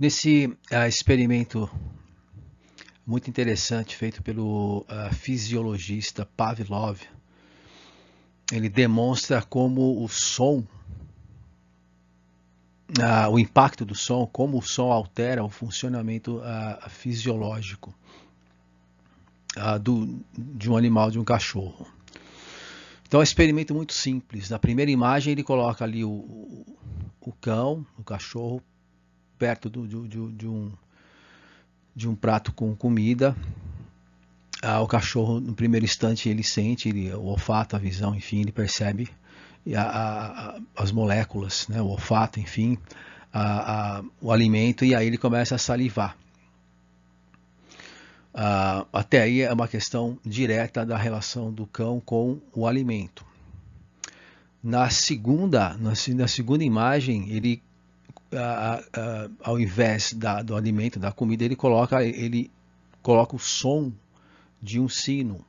Nesse experimento muito interessante feito pelo fisiologista Pavlov, ele demonstra como o som, o impacto do som, como o som altera o funcionamento fisiológico de um animal, de um cachorro. Então é um experimento muito simples. Na primeira imagem ele coloca ali o cão, o cachorro, perto de um prato com comida. O cachorro, no primeiro instante, ele sente o olfato, a visão, enfim, ele percebe as moléculas, né, o olfato, enfim, o alimento, e aí ele começa a salivar. Até aí é uma questão direta da relação do cão com o alimento. Na segunda imagem, ele, ao invés do alimento, da comida, ele coloca o som de um sino.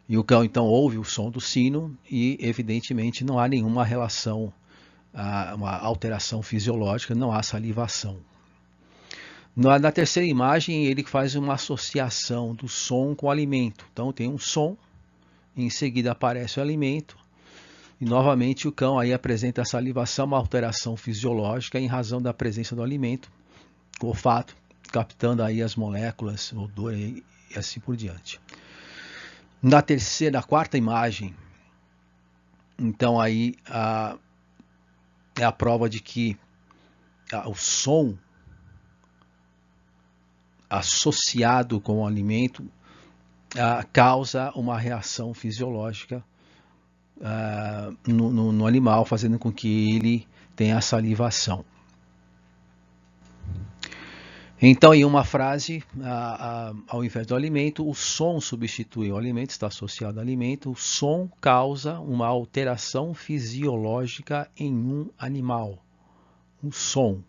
E o cão então ouve o som do sino e, evidentemente, não há nenhuma relação, uma alteração fisiológica, não há salivação. Na terceira imagem, ele faz uma associação do som com o alimento. Então tem um som, em seguida aparece o alimento, e novamente o cão aí apresenta a salivação, uma alteração fisiológica em razão da presença do alimento, o olfato, captando aí as moléculas, o odor e assim por diante. Na quarta imagem, então aí é a prova de que o som associado com o alimento causa uma reação fisiológica no animal, fazendo com que ele tenha a salivação. Então, em uma frase, ao invés do alimento, o som substitui o alimento, está associado ao alimento. O som causa uma alteração fisiológica em um animal. O som,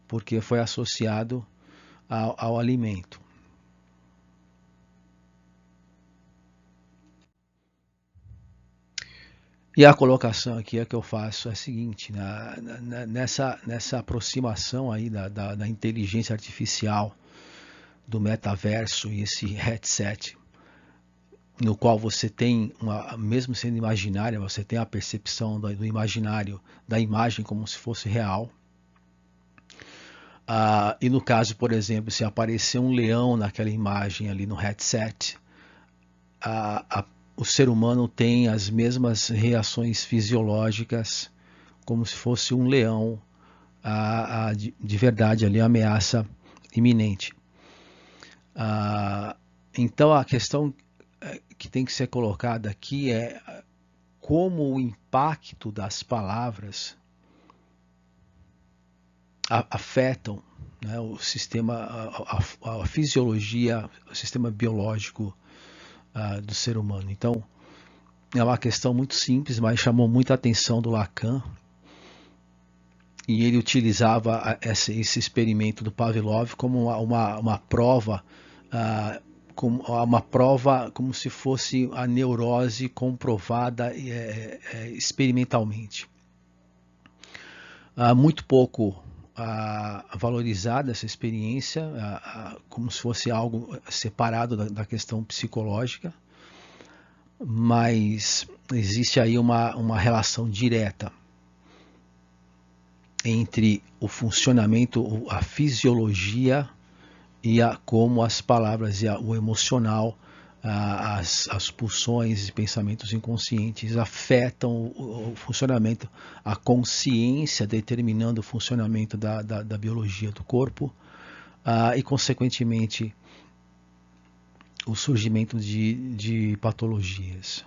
porque foi associado ao alimento. E a colocação aqui que eu faço é a seguinte: nessa aproximação aí da inteligência artificial, do metaverso e esse headset, no qual você tem, mesmo sendo imaginária, você tem a percepção do imaginário, da imagem como se fosse real. E no caso, por exemplo, se aparecer um leão naquela imagem ali no headset, o ser humano tem as mesmas reações fisiológicas como se fosse um leão de verdade ali, ameaça iminente. Então a questão que tem que ser colocada aqui é como o impacto das palavras afetam, né, o sistema, a fisiologia, o sistema biológico do ser humano. Então, é uma questão muito simples, mas chamou muita atenção do Lacan, e ele utilizava esse experimento do Pavlov como uma prova, como se fosse a neurose comprovada experimentalmente. Muito pouco valorizada essa experiência, como se fosse algo separado da questão psicológica, mas existe aí uma relação direta entre o funcionamento, a fisiologia e como as palavras e o emocional, as pulsões e pensamentos inconscientes afetam o funcionamento, a consciência determinando o funcionamento da biologia do corpo, e consequentemente o surgimento de patologias.